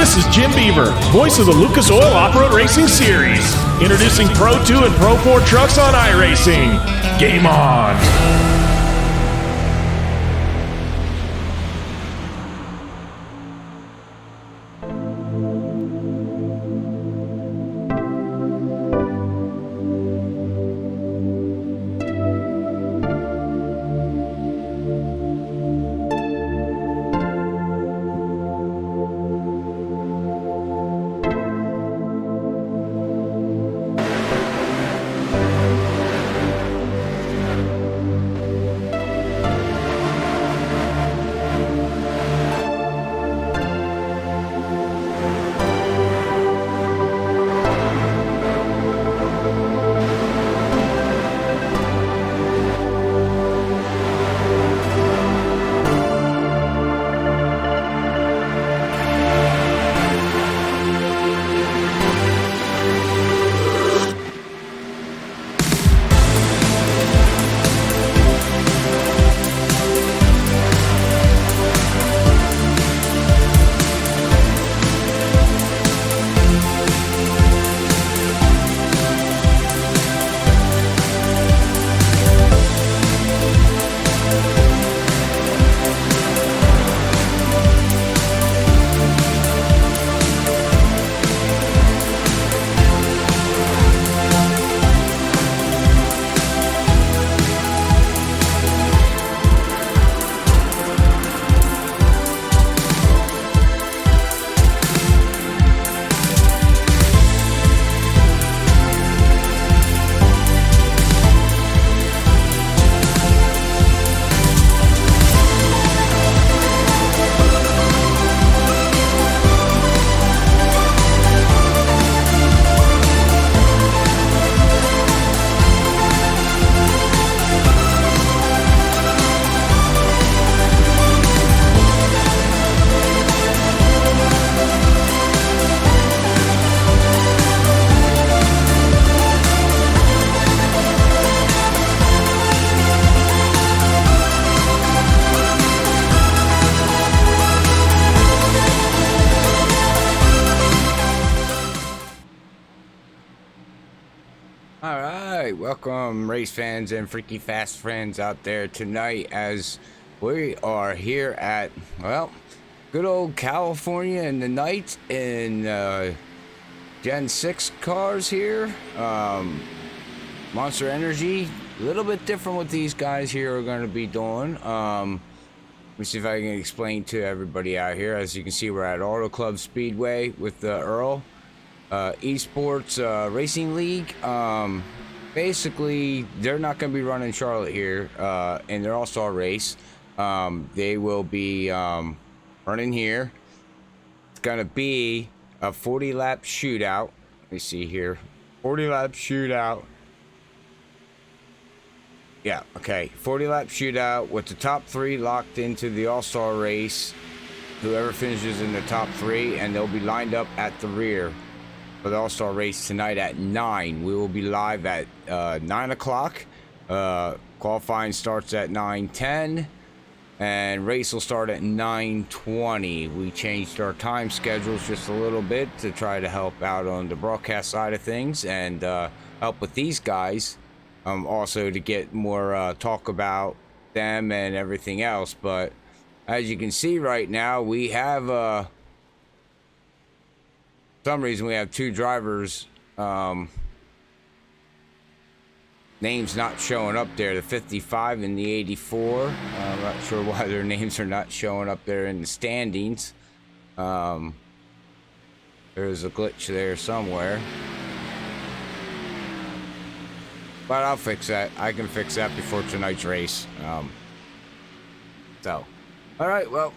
This is Jim Beaver, voice of the Lucas Oil Off-Road Racing Series, introducing Pro 2 and Pro 4 trucks on iRacing. Game on! Welcome race fans and freaky fast friends out there tonight as we are here at, well, good old California in the night in Gen 6 cars here. Monster Energy, a little bit different what these guys here are going to be doing. Let me see if I can explain to everybody out here. As you can see, we're at Auto Club Speedway with Earl. eSports Racing League. Basically, they're not going to be running Charlotte here in their All-Star race. They will be running here. It's going to be a 40-lap shootout. Let me see here. 40-lap shootout. Yeah, okay. 40-lap shootout with the top 3 locked into the All-Star race. Whoever finishes in the top 3, and they'll be lined up at the rear for the All-Star race tonight at 9. We will be live at 9 o'clock. Qualifying starts at 9:10, and race will start at 9:20. We changed our time schedules just a little bit to try to help out on the broadcast side of things and help with these guys. Also to get more talk about them and everything else. But as you can see right now, we have for some reason we have 2 drivers names not showing up there, the 55 and the 84. I'm not sure why their names are not showing up there in the standings. There's a glitch there somewhere, but I'll fix that. I can fix that before tonight's race. So all right, well,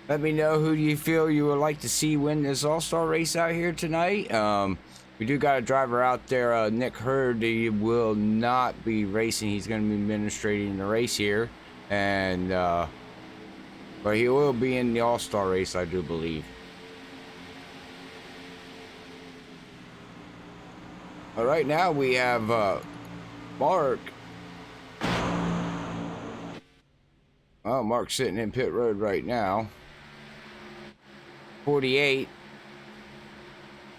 let me know who you feel you would like to see win this All-Star race out here tonight. We do got a driver out there, Nick Hurd. He will not be racing. He's going to be administrating the race here, and but he will be in the All-Star race, I do believe. All right, now we have Mark. Oh, Mark's sitting in pit road right now. 48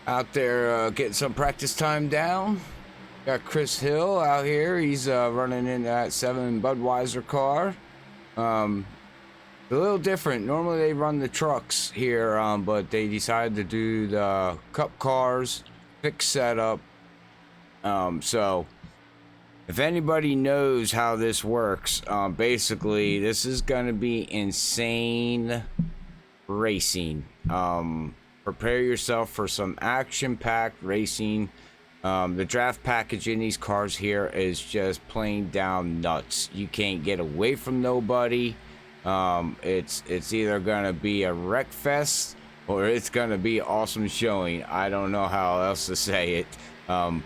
out there getting some practice time down. Got Chris Hill out here. He's running in that 7 Budweiser car. A little different. Normally they run the trucks here, but they decided to do the cup cars, fixed setup. So if anybody knows how this works, basically this is gonna be insane racing. Prepare yourself for some action-packed racing. The draft package in these cars here is just plain down nuts. You can't get away from nobody. It's either gonna be a wreck fest or it's gonna be awesome showing. I don't know how else to say it. From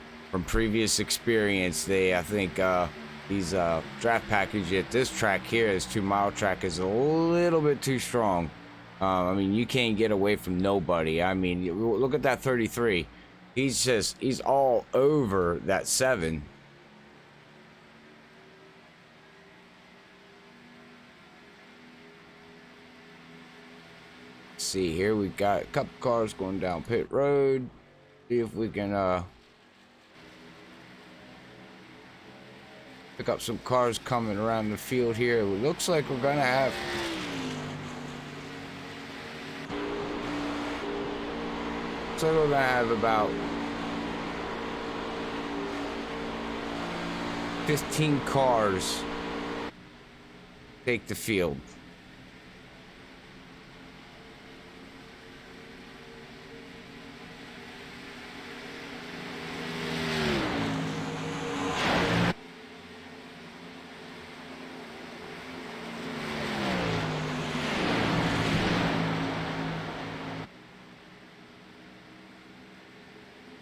previous experience, I think these draft package at this track here, this 2 mile track, is a little bit too strong. I mean, you can't get away from nobody. I mean, look at that 33. He's all over that 7. Let's see here, we got a couple cars going down pit road. See if we can pick up some cars coming around the field here. It looks like we're gonna have about 15 cars take the field.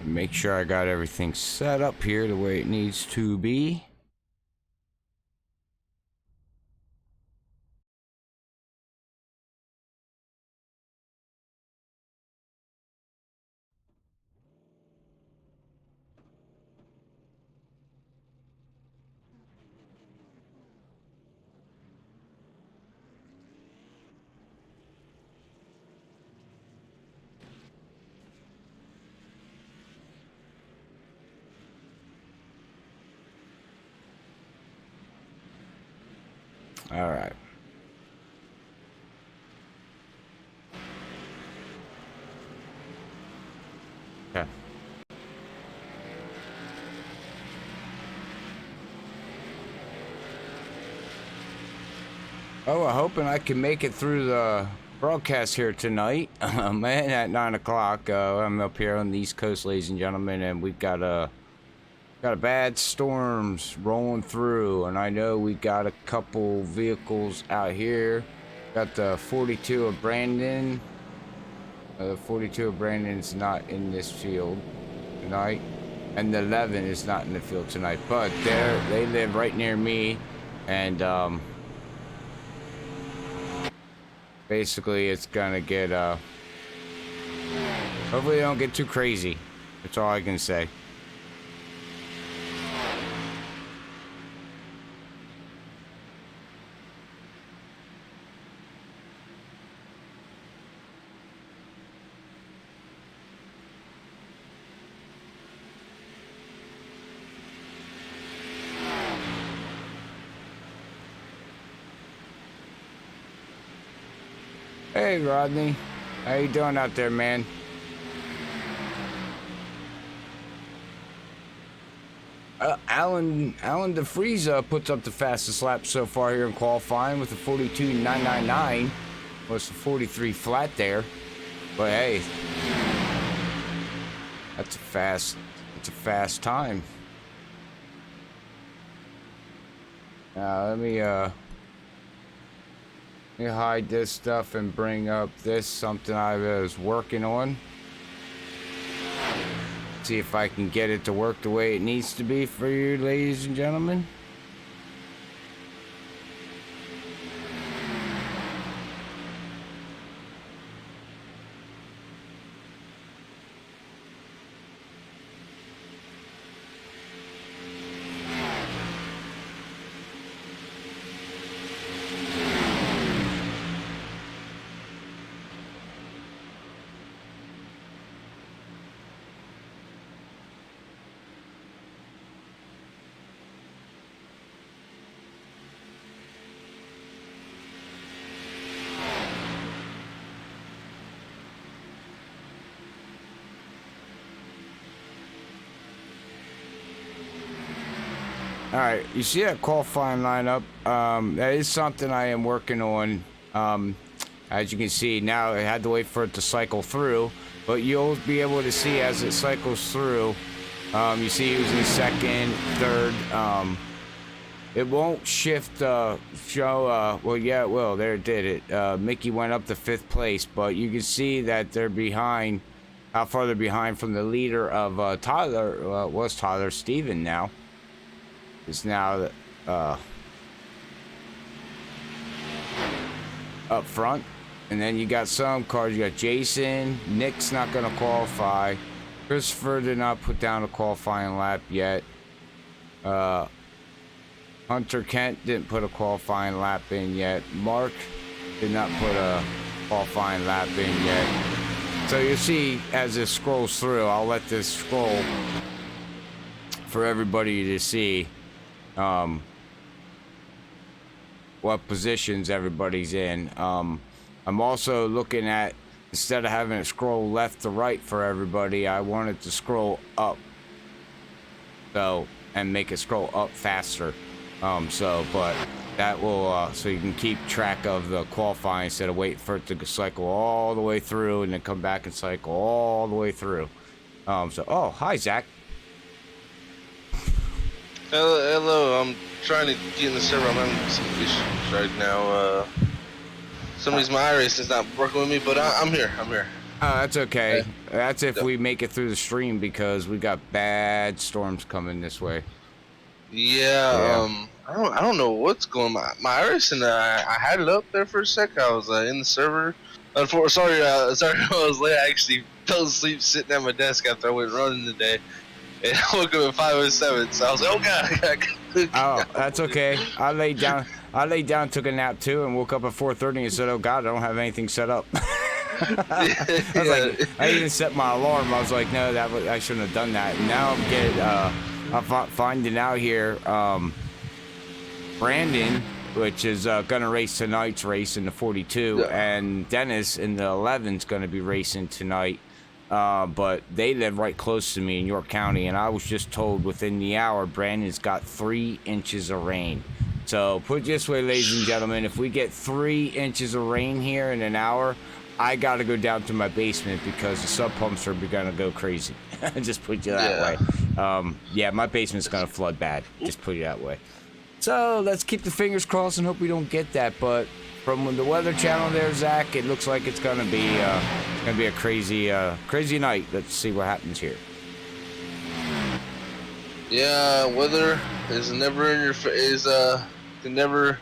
Make sure I got everything set up here the way it needs to be. All right. Okay. Oh, I'm hoping I can make it through the broadcast here tonight. Man, at 9 o'clock. I'm up here on the East Coast, ladies and gentlemen, and we've got a bad storms rolling through, and I know we got a couple vehicles out here. Got the 42 of Brandon. The 42 of Brandon's not in this field tonight, and the 11 is not in the field tonight. But they live right near me, and basically it's gonna get hopefully they don't get too crazy. That's all I can say. Hey Rodney, how you doing out there, man? Alan DeFries puts up the fastest lap so far here in qualifying with a 42.999. Was the 43 flat there, but hey, that's a fast time. Now let me hide this stuff and bring up this, something I was working on. See if I can get it to work the way it needs to be for you, ladies and gentlemen. All right, you see that qualifying lineup? That is something I am working on. As you can see, now I had to wait for it to cycle through, but you'll be able to see as it cycles through. You see who's in second, third. It won't shift show. Well, yeah, it will. There it did it. Mickey went up to 5th place, but you can see that they're behind. How far they're behind from the leader of Tyler. Was Tyler Steven now? Is now up front. And then you got some cars. You got Jason. Nick's not going to qualify. Christopher did not put down a qualifying lap yet. Hunter Kent didn't put a qualifying lap in yet. Mark did not put a qualifying lap in yet. So you see as this scrolls through, I'll let this scroll for everybody to see what positions everybody's in. I'm also looking at, instead of having it scroll left to right for everybody, I wanted to scroll up, so, and make it scroll up faster. But that will, so you can keep track of the qualifying instead of waiting for it to cycle all the way through and then come back and cycle all the way through. Oh, hi, Zach. Hello, I'm trying to get in the server. I'm having some issues right now. Some reason my iRacing's not working with me, but I'm here. Oh, that's okay. That's if we make it through the stream, because we got bad storms coming this way. Yeah. I don't know what's going on. My iRacing, I had it up there for a sec. I was in the server. Sorry, I was late. I actually fell asleep sitting at my desk after I went running today. And I woke up at 5:07, so I was like, oh god. Oh, that's okay. I laid down, took a nap too, and woke up at 4:30 and said, oh god, I don't have anything set up. I was like, I didn't even set my alarm. I was like, no, I shouldn't have done that. And now I'm finding out here, Brandon, which is gonna race tonight's race in the 42, and Dennis in the 11's gonna be racing tonight. But they live right close to me in York County, and I was just told within the hour Brandon's got 3 inches of rain. So put it this way, ladies and gentlemen, if we get 3 inches of rain here in an hour, I got to go down to my basement because the sub pumps are gonna go crazy. Just put you that way. Yeah, my basement's gonna flood bad. Just put it that way. So let's keep the fingers crossed and hope we don't get that. But from the Weather Channel there, Zach, it looks like it's gonna be a crazy night. Let's see what happens here. Yeah, weather is never in your can never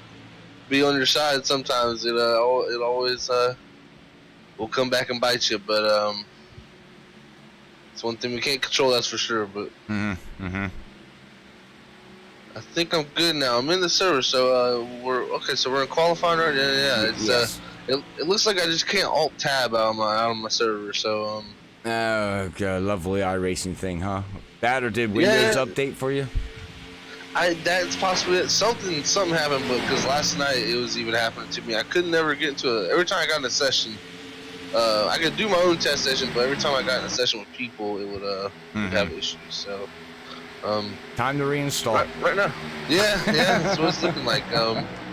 be on your side. Sometimes it always will come back and bite you. But it's one thing we can't control, that's for sure. But I think I'm good now. I'm in the server, so we're okay. So we're in qualifying, right? Yeah. It's yes. It looks like I just can't alt tab out on my server. So Oh, God, lovely iRacing thing, huh? That, or did Windows update for you? That's possibly it. Something happened, but because last night it was even happening to me. I could never get into it. Every time I got in a session, I could do my own test session, but every time I got in a session with people, it would have issues. So. Time to reinstall. Right now. Yeah, that's what it's looking like.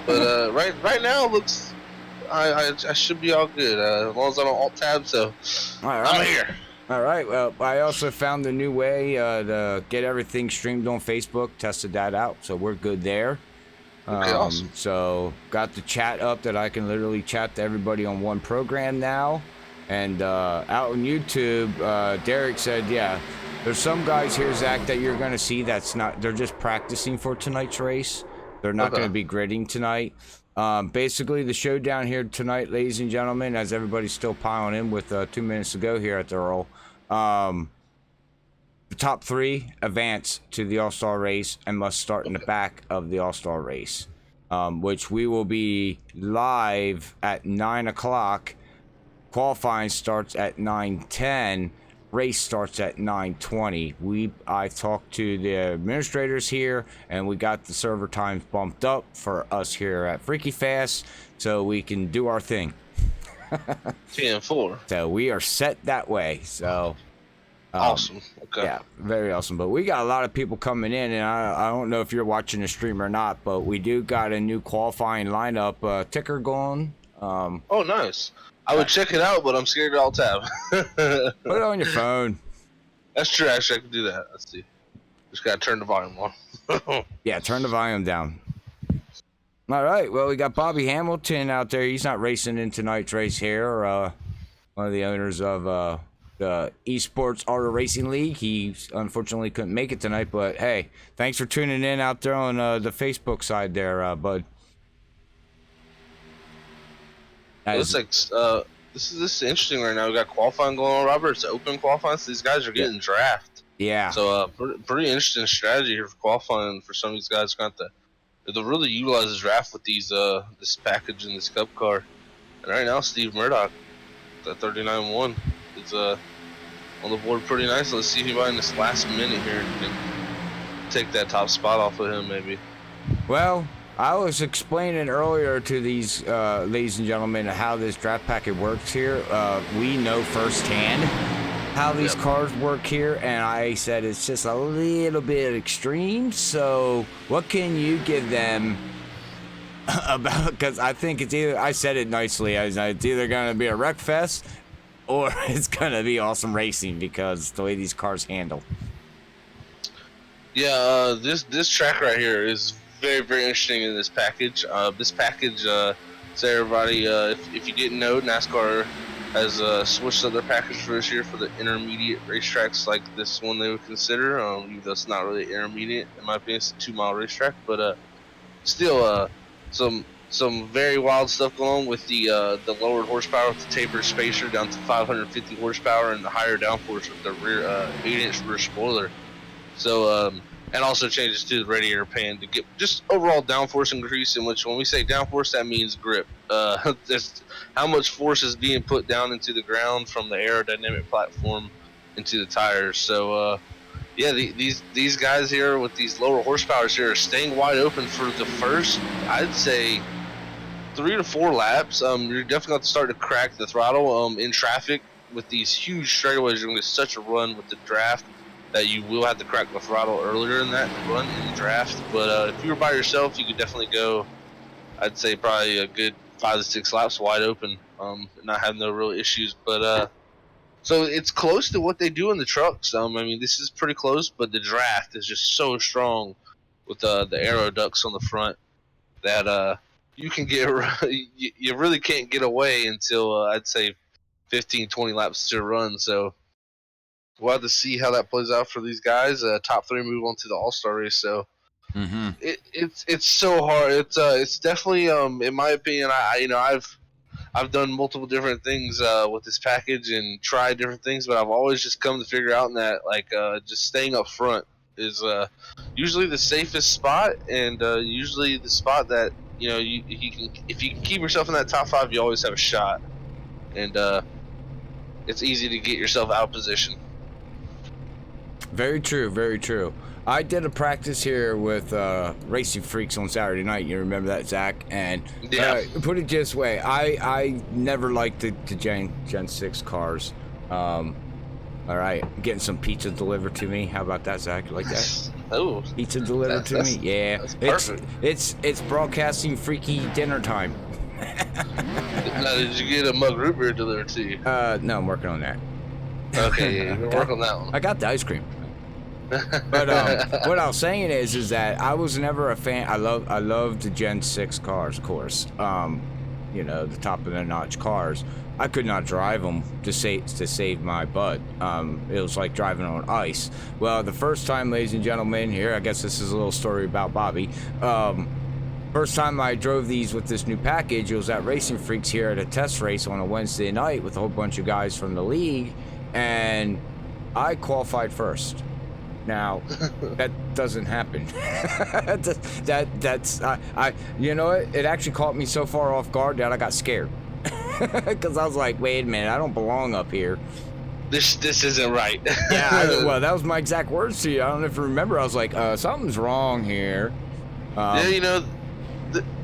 But right now it looks, I should be all good as long as I don't alt tab. So all right. I'm here. All right. Well, I also found a new way to get everything streamed on Facebook. Tested that out, so we're good there. Okay, awesome. So got the chat up that I can literally chat to everybody on one program now, and out on YouTube, Derek said, yeah. There's some guys here, Zach, that you're going to see they're just practicing for tonight's race. They're not going to be gridding tonight. Basically, the showdown here tonight, ladies and gentlemen, as everybody's still piling in with 2 minutes to go here at the Earl. The top 3 advance to the All-Star race and must start in the back of the All-Star race, which we will be live at 9 o'clock. Qualifying starts at 9:10. Race starts at 9:20. I talked to the administrators here, and we got the server times bumped up for us here at Freaky Fast, so we can do our thing. 10-4. So we are set that way. So Awesome. Okay. Yeah, very awesome. But we got a lot of people coming in, and I don't know if you're watching the stream or not, but we do got a new qualifying lineup ticker going. Oh, nice. I would check it out, but I'm scared to alt tab. Put it on your phone. That's true. Actually, I can do that. Let's see. Just gotta turn the volume on. Yeah, turn the volume down. All right. Well, we got Bobby Hamilton out there. He's not racing in tonight's race here. One of the owners of the eSports Auto Racing League. He unfortunately couldn't make it tonight, but hey, thanks for tuning in out there on the Facebook side there, bud. It looks like this is interesting right now. We got qualifying going on, Robert. It's open qualifying, so these guys are getting drafted. Yeah. So pretty interesting strategy here for qualifying for some of these guys. Got to really utilize the draft with these this package and this cup car. And right now, Steve Murdoch, that 39-1, is on the board pretty nice. Let's see if anybody in this last minute here can take that top spot off of him, maybe. Well, I was explaining earlier to these ladies and gentlemen how this draft packet works here. We know firsthand how these cars work here, and I said it's just a little bit extreme. So what can you give them about, because I think it's either, I said it nicely, it's either going to be a wreck fest or it's going to be awesome racing because the way these cars handle. Yeah, this track right here is very, very interesting in this package. This package, so everybody, if you didn't know, NASCAR has switched up their package for this year for the intermediate racetracks like this one they would consider. Even though it's not really intermediate, in my opinion, it's a 2-mile racetrack, but still, some very wild stuff going on with the lowered horsepower with the tapered spacer down to 550 horsepower and the higher downforce with the rear 8-inch rear spoiler. So and also changes to the radiator pan to get just overall downforce increase. In which, when we say downforce, that means grip. Just how much force is being put down into the ground from the aerodynamic platform into the tires. So yeah, these guys here with these lower horsepowers here are staying wide open for the first, I'd say, 3 to 4 laps. You're definitely going to start to crack the throttle in traffic with these huge straightaways. You're going to get such a run with the draft that you will have to crack the throttle earlier in that run in the draft. But if you were by yourself, you could definitely go, I'd say, probably a good 5 to 6 laps wide open, and not have no real issues. But so it's close to what they do in the trucks. I mean, this is pretty close, but the draft is just so strong with the aero ducts on the front that you can get you really can't get away until I'd say 15, 20 laps to run. So we'll have to see how that plays out for these guys. Top 3 move on to the All-Star race. So it's so hard. It's definitely in my opinion. I've done multiple different things with this package and tried different things, but I've always just come to figure out that just staying up front is usually the safest spot, and usually the spot that you can, if you can keep yourself in that top 5, you always have a shot, and it's easy to get yourself out of position. Very true, very true. I did a practice here with Racing Freaks on Saturday night. You remember that, Zach? And put it this way, I never liked the Gen 6 cars. All right, getting some pizza delivered to me. How about that, Zach? You like that? Oh, pizza delivered to me? Yeah. That's perfect. It's broadcasting freaky dinner time. Now, did you get a mug root beer delivered to you? No, I'm working on that. Okay, yeah, you're working on that one. I got the ice cream. But what I was saying is that I was never a fan. I love the Gen 6 cars, of course. The top of the notch cars. I could not drive them to save my butt. It was like driving on ice. Well, the first time, ladies and gentlemen, here, I guess this is a little story about Bobby. First time I drove these with this new package, it was at Racing Freaks here at a test race on a Wednesday night with a whole bunch of guys from the league, and I qualified first. Now, that doesn't happen. That's you know what? It actually caught me so far off guard that I got scared. Because I was like, wait a minute, I don't belong up here. This isn't right. Yeah, well, that was my exact words to you. I don't know if you remember. I was like, something's wrong here. Yeah,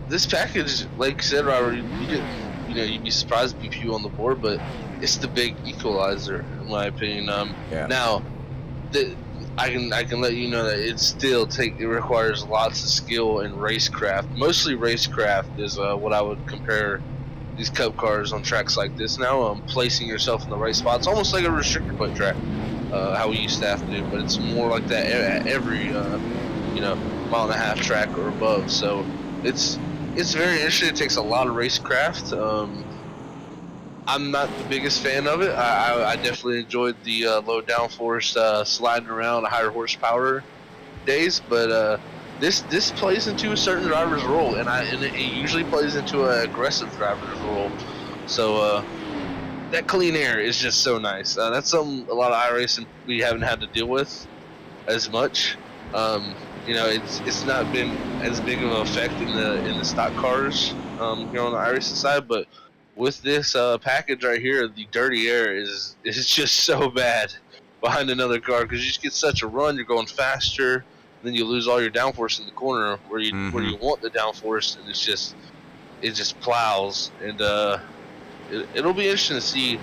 this package, like you said, Robert, you you'd be surprised to be few on the board, but it's the big equalizer, in my opinion. Yeah. Now, I can let you know that it requires lots of skill and racecraft. Mostly racecraft is what I would compare these cup cars on tracks like this now. Placing yourself in the right spot. It's almost like a restrictor plate track, how we used to have to do, but it's more like that at every mile and a half track or above. So it's very interesting. It takes a lot of racecraft. I'm not the biggest fan of it. I definitely enjoyed the low downforce sliding around higher horsepower days, but this plays into a certain driver's role, and it usually plays into an aggressive driver's role. So that clean air is just so nice. That's something a lot of iRacing we haven't had to deal with as much. It's not been as big of an effect in the stock cars here on the iRacing side, but with this package right here, the dirty air is just so bad behind another car, because you just get such a run. You're going faster, then you lose all your downforce in the corner where you want the downforce, and it just plows. And it'll be interesting to see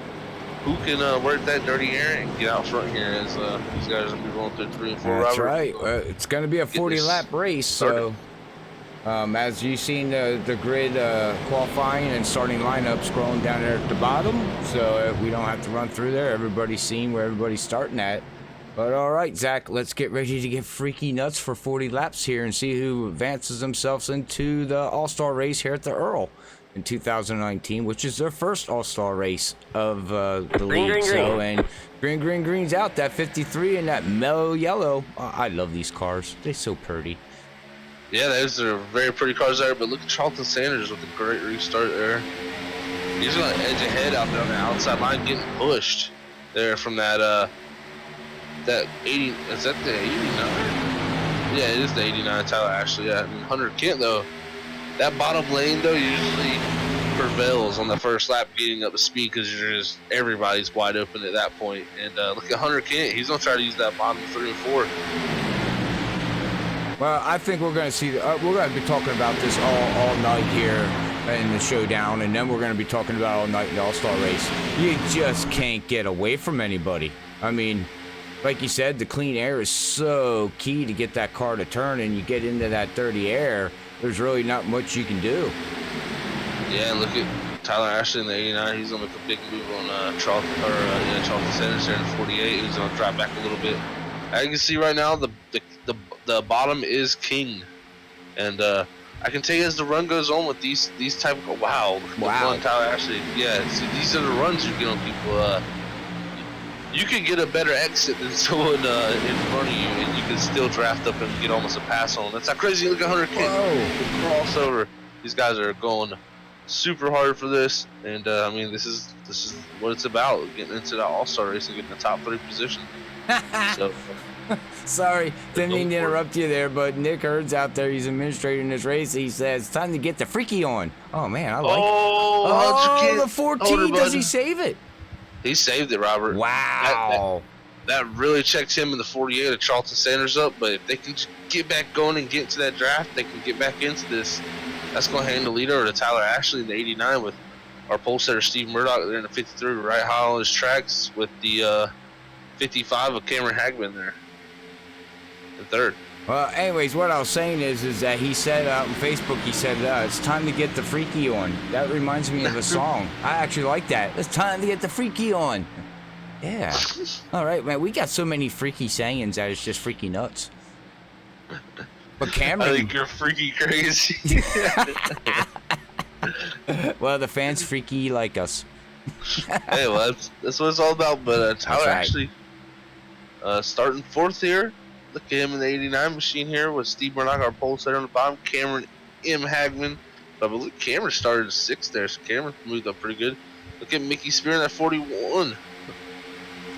who can work that dirty air and get out front here as these guys will be rolling through 3 and 4. That's Robert. right. It's going to be a 40-lap race, so as you've seen the grid qualifying and starting lineup scrolling down there at the bottom, so we don't have to run through there. Everybody's seeing where everybody's starting at. But all right, Zach, let's get ready to get freaky nuts for 40 laps here and see who advances themselves into the All-Star race here at the Earl in 2019, which is their first All-Star race of the league. Green. So, and green's out, that 53 and that mellow yellow. I love these cars. They're so pretty. Yeah, those are very pretty cars there, but look at Charlton Sanders with a great restart there. He's going to edge ahead out there on the outside line, getting pushed there from that 80, is that the 89? Yeah, it is the 89 Tyler Ashley. Yeah, and Hunter Kent, though, that bottom lane, though, usually prevails on the first lap getting up to speed, because everybody's wide open at that point. And look at Hunter Kent. He's going to try to use that bottom 3 and 4. Well, I think we're going to see, we're going to be talking about this all night here in the Showdown, and then we're going to be talking about all night in the All-Star race. You just can't get away from anybody. I mean, like you said, the clean air is so key to get that car to turn, and you get into that dirty air, there's really not much you can do. Yeah, look at Tyler Ashley in the 89. He's going to make a big move on Charlton Sanders there in the 48. He's going to drop back a little bit. As you can see right now, the bottom is king, and I can tell you as the run goes on with these type of wow. Tyler Ashley, yeah, see, these are the runs you get on people. You can get a better exit than someone in front of you, and you can still draft up and get almost a pass on. That's how crazy. Look at Hunter Kent crossover. These guys are going super hard for this, and I mean, this is what it's about, getting into the All-Star race and getting the top 3 position. So. Sorry, didn't mean to interrupt you there, but Nick Hurd's out there. He's administrating this race. He says, it's time to get the freaky on. Oh, man, I like it. Oh, the 14, does he save it? He saved it, Robert. Wow. That really checked him in the 48 of Charlton Sanders up, but if they can get back going and get into that draft, they can get back into this. That's going to hand the lead over to Tyler Ashley in the 89 with our pole setter Steve Murdoch there in the 53, right high on his tracks with the 55 of Cameron Hagman there. The 3rd. Well, anyways, what I was saying is that he said out on Facebook, he said, it's time to get the freaky on. That reminds me of a song. I actually like that. It's time to get the freaky on. Yeah. All right, man. We got so many freaky sayings that it's just freaky nuts. But Cameron... I think you're freaky crazy. Well, the fans freaky like us. Hey, well, that's what it's all about. But Tyler actually starting 4th here. Look at him in the 89 machine here with Steve Murdoch, our pole setter on the bottom. Cameron M. Hagman. But look, Cameron started 6th there, so Cameron moved up pretty good. Look at Mickey Spear in that 41.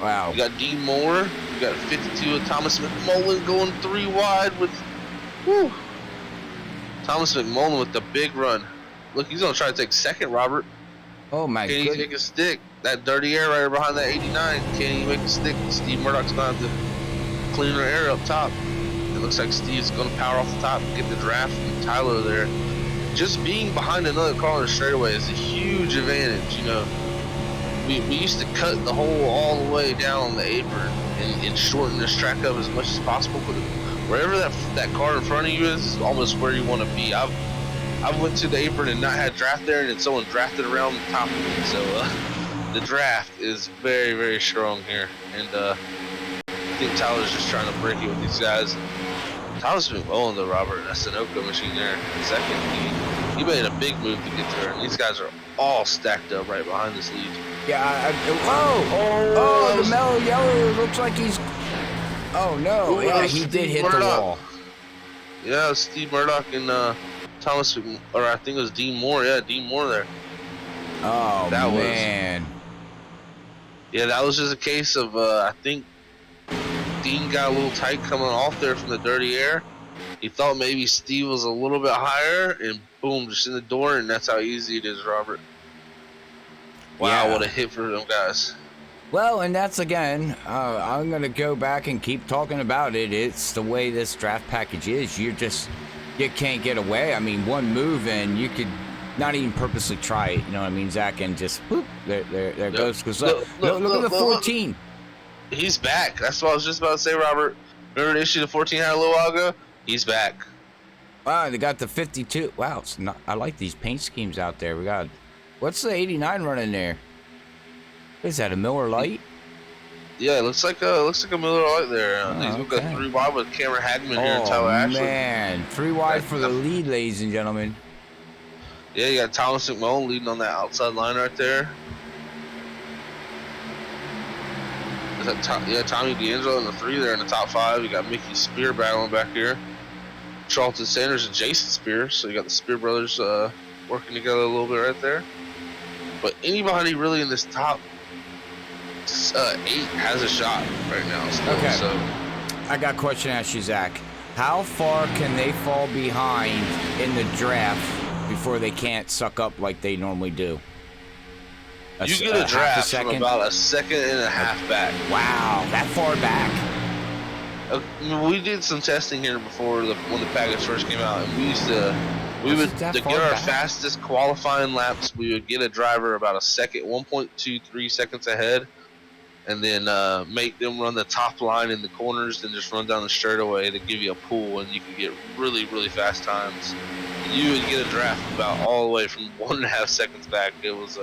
Wow. You got Dean Moore. You got 52 of Thomas McMullen going 3 wide with... Whew. Thomas McMullen with the big run. Look, he's going to try to take 2nd, Robert. Oh, my goodness. Can he make a stick? That dirty air right behind that 89. Can he make a stick? Steve Murdoch's going to have to cleaner air up top. It looks like Steve's going to power off the top and get the draft from Tyler there. just being behind another car on the straightaway is a huge advantage. You know, we used to cut the hole all the way down the apron and shorten this track up as much as possible. But wherever that car in front of you is almost where you want to be. I've went to the apron and not had draft there, and then someone drafted around the top of it. So the draft is very, very strong here, and I think Tyler's just trying to break it with these guys. Tyler's been well in the Robert that Sunoco machine there. Second, he made a big move to get there, and these guys are all stacked up right behind this lead. Yeah, the mellow yellow looks like he's... Oh, no. Yeah, he did hit the wall. Yeah, Steve Murdoch and Thomas, or I think it was Dean Moore. Yeah, Dean Moore there. Oh, man. Yeah, that was just a case of, I think Dean got a little tight coming off there from the dirty air. He thought maybe Steve was a little bit higher, and boom, just in the door, and that's how easy it is, Robert. Wow, yeah. What a hit for them guys. Well, and that's, again, I'm going to go back and keep talking about it. It's the way this draft package is. You can't get away. I mean, one move, and you could not even purposely try it. You know what I mean, Zach? And just, whoop, there goes. Because look at the 14. He's back. That's what I was just about to say, Robert. Remember the issue the 14 had a little while ago? He's back. Wow, they got the 52. Wow, I like these paint schemes out there. We got, what's the 89 running there? Is that a Miller Lite? Yeah, it looks like a Miller Lite there. He's got 3 wide with Cameron Hagman here and Tyler Ashley. Oh man, 3 wide for the lead, ladies and gentlemen. Yeah, you got Thomas McMullen leading on that outside line right there. Tommy D'Angelo in the 3 there in the top 5. You got Mickey Spear battling back here. Charlton Sanders and Jason Spear. So you got the Spear brothers working together a little bit right there. But anybody really in this top 8 has a shot right now. Still, okay. So I got a question to ask you, Zach. How far can they fall behind in the draft before they can't suck up like they normally do? You get a draft from about a second and a half back. Wow, that far back. We did some testing here before when the package first came out, and we would to get our fastest qualifying laps. We would get a driver about a second, 1.23 seconds ahead, and then make them run the top line in the corners, and just run down the straightaway to give you a pool, and you could get really, really fast times. You would get a draft about all the way from 1.5 seconds back. It was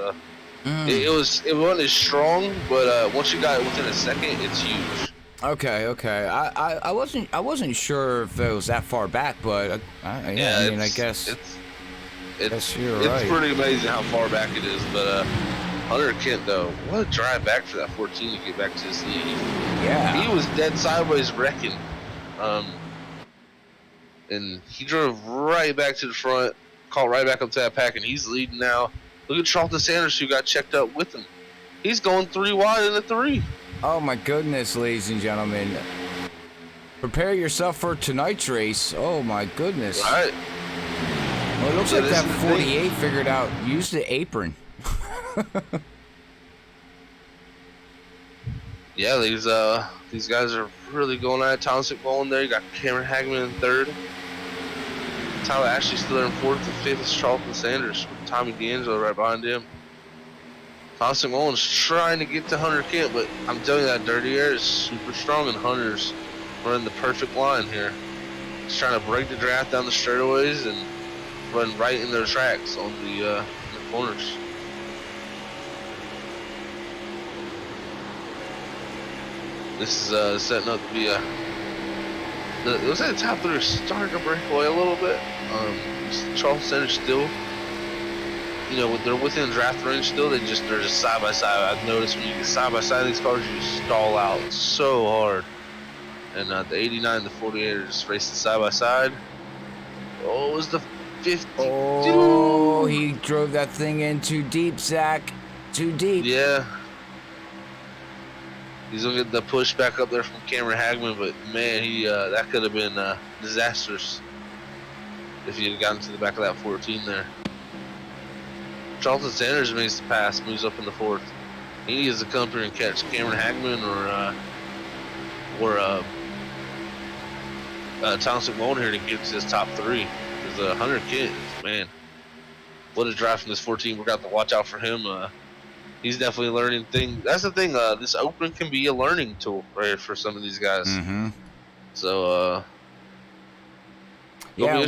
it wasn't as strong, but once you got it within a second, it's huge. Okay. I wasn't sure if it was that far back, but I mean, I guess it's right. pretty amazing how far back it is. But Hunter Kent, though, what a drive back for that 14 to get back to this lead. Yeah, he was dead sideways wrecking, and he drove right back to the front, caught right back up to that pack, and he's leading now. Look at Charlton Sanders, who got checked up with him. He's going 3 wide in the 3. Oh my goodness, ladies and gentlemen. Prepare yourself for tonight's race. Oh my goodness. All right. Well, it looks like that 48 figured out, use the apron. Yeah, these guys are really going at it. Thomas McMullen there. You got Cameron Hagman in 3rd. Tyler Ashley still there in 4th. And 5th is Charlton Sanders with Tommy D'Angelo right behind him. Thomas McMullen's trying to get to Hunter Kent, but I'm telling you, that dirty air is super strong, and Hunter's running the perfect line here. He's trying to break the draft down the straightaways and run right in their tracks on the corners. This is setting up to be it looks like the top 3 are starting to break away a little bit. Charles Sanders still, you know, they're within draft range still. They're just side by side. I've noticed when you get side by side these cars, you stall out so hard. And the 89 and the 48 are just racing side by side. Oh, it was the 50. Oh, he drove that thing in too deep, Zach. Too deep. Yeah. He's gonna get the push back up there from Cameron Hagman, but man, that could have been disastrous if he had gotten to the back of that 14 there. Charlton Sanders makes the pass, moves up in the 4th. He needs to come here and catch Cameron Hagman or Thomas McMullen here to get to his top 3. Because Hunter Kent, man, what a drive from this 14. We're got to watch out for him. He's definitely learning things. That's the thing. This open can be a learning tool right for some of these guys. Mm-hmm. So yeah.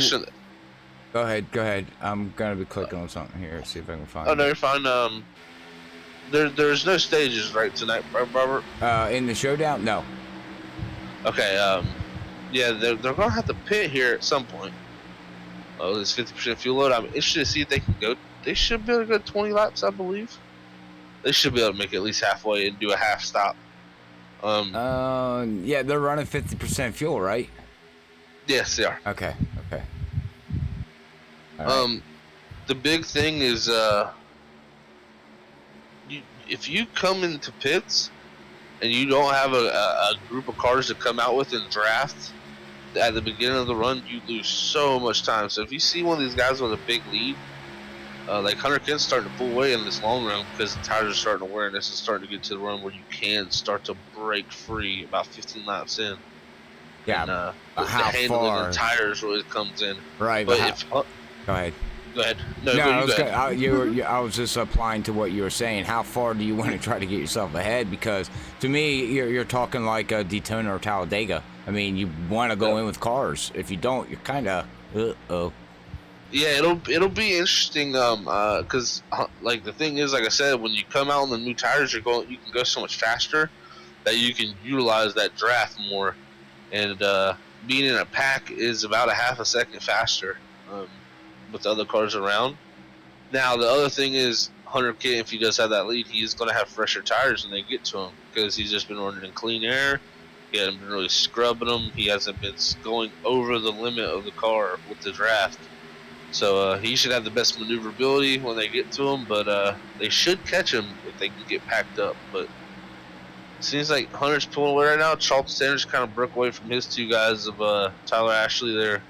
Go ahead. I'm gonna be clicking on something here. See if I can find. Oh no, you're fine. There's no stages right tonight, right, Robert? In the showdown, no. Okay. Yeah, they're gonna have to pit here at some point. Oh, there's 50% fuel load. I'm interested to see if they can go. They should be able to go 20 laps, I believe. They should be able to make it at least halfway and do a half stop. Yeah, they're running 50% fuel, right? Yes, they are. Okay. All right. The big thing is, if you come into pits and you don't have a group of cars to come out with and draft at the beginning of the run, you lose so much time. So if you see one of these guys with a big lead, like Hunter Kent's starting to pull away in this long run because the tires are starting to wear, and this is starting to get to the run where you can start to break free about 15 laps in. Yeah, and, how the far? The tires really comes in. Right, but go ahead. Go ahead. No, I was just applying to what you were saying. How far do you want to try to get yourself ahead? Because to me, you're talking like a Daytona or Talladega. I mean, you want to go in with cars. If you don't, you're kind of Yeah, it'll be interesting. Because like the thing is, like I said, when you come out on the new tires, you can go so much faster that you can utilize that draft more. And being in a pack is about a half a second faster. With the other cars around. Now the other thing is Hunter Kent, if he does have that lead, he's going to have fresher tires when they get to him because he's just been running in clean air. He hasn't been really scrubbing them. He hasn't been going over the limit of the car with the draft. So he should have the best maneuverability when they get to him, but they should catch him if they can get packed up. But it seems like Hunter's pulling away right now. Charlton Sanders kind of broke away from his two guys of Tyler Ashley there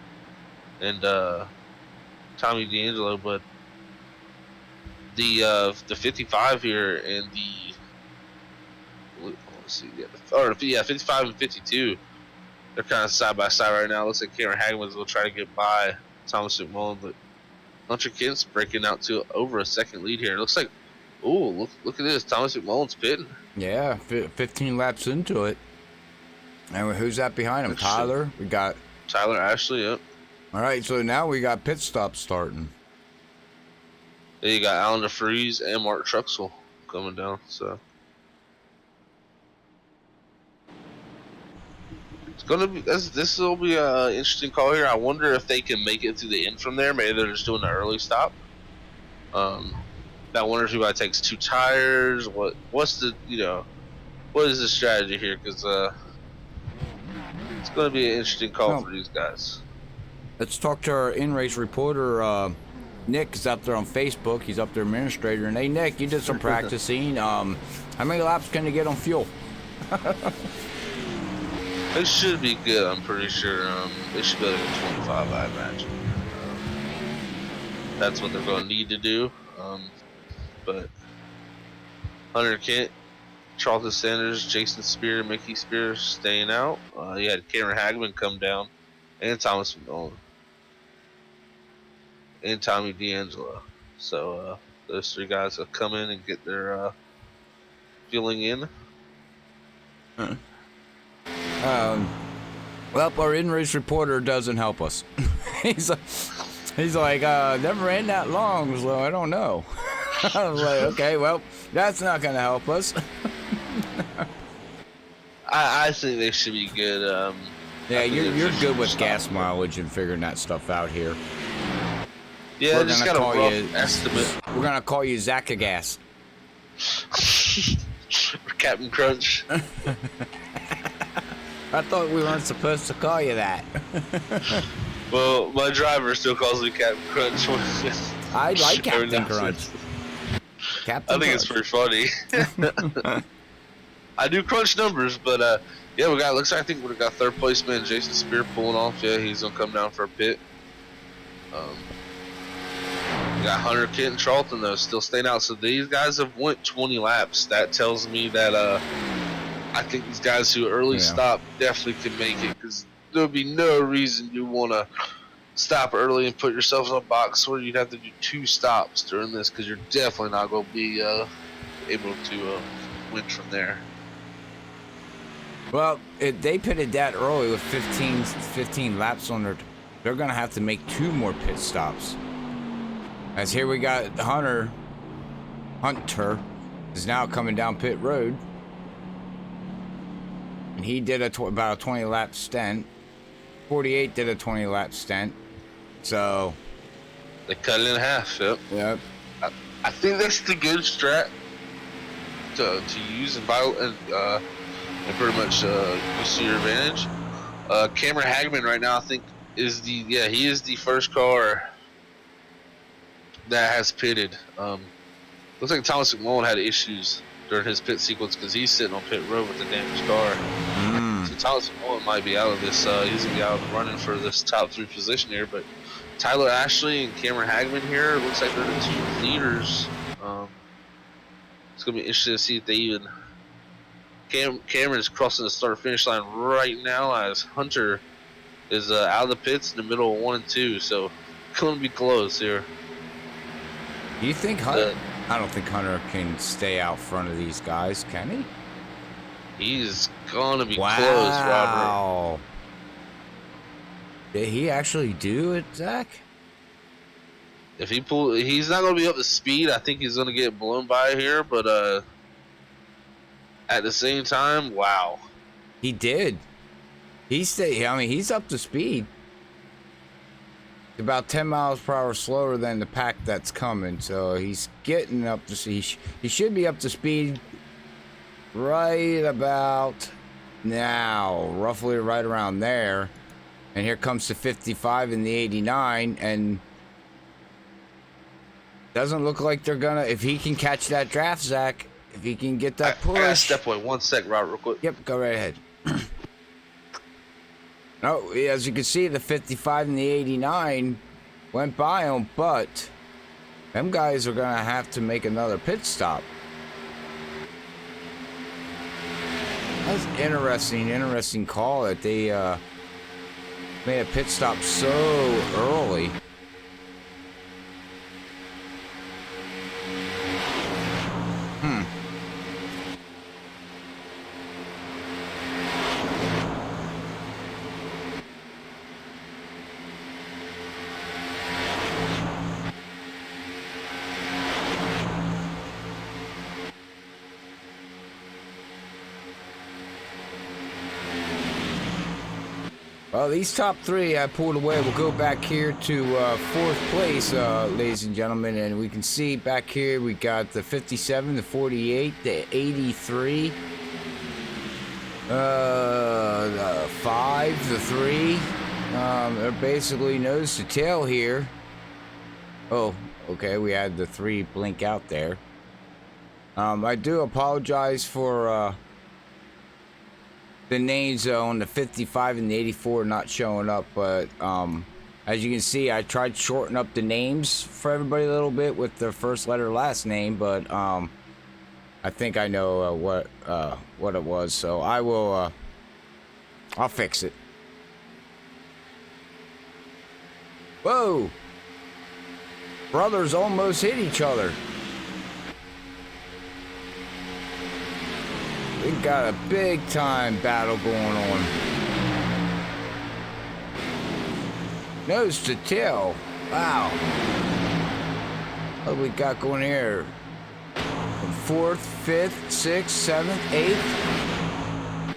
and Tommy D'Angelo, but the 55 here and let's see, 55 and 52, they're kind of side by side right now. Looks like Cameron Hagman's will try to get by Thomas McMullen, but Hunter Kent's breaking out to over a second lead here. It looks like, look at this, Thomas McMullen's pitting. Yeah, 15 laps into it. And who's that behind him? Tyler. We got Tyler Ashley. Yep. All right, so now we got pit stops starting. Yeah, you got Alan DeFries and Mark Truxell coming down. So it's gonna be this will be an interesting call here. I wonder if they can make it through the end from there. Maybe they're just doing an early stop. I wonder if anybody takes two tires. What's the what is the strategy here? Because it's gonna be an interesting call for these guys. Let's talk to our in-race reporter, Nick is up there on Facebook. He's up there administrator. And hey, Nick, you did some practicing. How many laps can you get on fuel? It should be good, I'm pretty sure. They should go to 25, I imagine. That's what they're going to need to do. But Hunter Kent, Charlton Sanders, Jason Spear, Mickey Spear staying out. You had Cameron Hagman come down, and Thomas McMullen. And Tommy D'Angelo. So those three guys will come in and get their fueling in. Well, our in-race reporter doesn't help us. he's like, never ran that long, so I don't know. I was like, okay, well, that's not going to help us. I think they should be good. Yeah, you're good with gas mileage and figuring that stuff out here. Yeah, I just got a rough estimate. We're gonna call you Zackagas. Captain Crunch. I thought we weren't supposed to call you that. Well, my driver still calls me Captain Crunch. I like Captain Crunch. I think it's pretty funny. I do crunch numbers, but yeah, looks like I think we got third place man Jason Spear pulling off. Yeah, he's gonna come down for a pit. We got Hunter Kent and Charlton though still staying out. So these guys have went 20 laps. That tells me that I think these guys who early stop definitely can make it, because there'll be no reason you want to stop early and put yourself in a box where you'd have to do 2 stops during this, because you're definitely not going to be able to win from there. Well, if they pitted that early with 15 laps on their, they're going to have to make 2 more pit stops. As here we got Hunter is now coming down pit road. And he did about a 20 lap stint. 48 did a 20 lap stint. So they cut it in half. Yep. I think that's the good strat to use and pretty much use to your advantage. Cameron Hagman right now, I think, is he is the first car that has pitted. Looks like Thomas McMullen had issues during his pit sequence because he's sitting on pit road with the damaged car. So Thomas McMullen might be out of this. He's gonna be out running for this top 3 position here. But Tyler Ashley and Cameron Hagman here, looks like they're the 2 leaders. It's gonna be interesting to see if they even. Cameron is crossing the start-finish line right now as Hunter is out of the pits in the middle of 1 and 2. So gonna be close here. Do you think Hunter? I don't think Hunter can stay out front of these guys, can he? He's gonna be close, Robert. Did he actually do it, Zach? If he's not gonna be up to speed. I think he's gonna get blown by here, but at the same time, wow. He did. He's up to speed. About 10 miles per hour slower than the pack that's coming, so he's getting up to speed. He should be up to speed right about now, roughly right around there. And here comes the 55 and the 89, and doesn't look like they're gonna. If he can catch that draft, Zach, if he can get that push. I gotta step away 1 sec, Robert, real quick. Yep, go right ahead. No, as you can see, the 55 and the 89 went by him, but them guys are gonna have to make another pit stop. That's interesting call that they made a pit stop so early. Well, these top 3 I pulled away. We'll go back here to 4th place, ladies and gentlemen, and we can see back here we got the 57, the 48, the 83, the 5, the 3. They're basically nose to tail here. Oh, okay, we had the 3 blink out there. I do apologize for the names on the 55 and the 84 not showing up, but as you can see, I tried to shorten up the names for everybody a little bit with their first letter last name, but I think I know what it was, so I'll fix it. Whoa, brothers almost hit each other. We got a big time battle going on. Nose to tail. Wow. What do we got going here? 4th, 5th, 6th, 7th, 8th.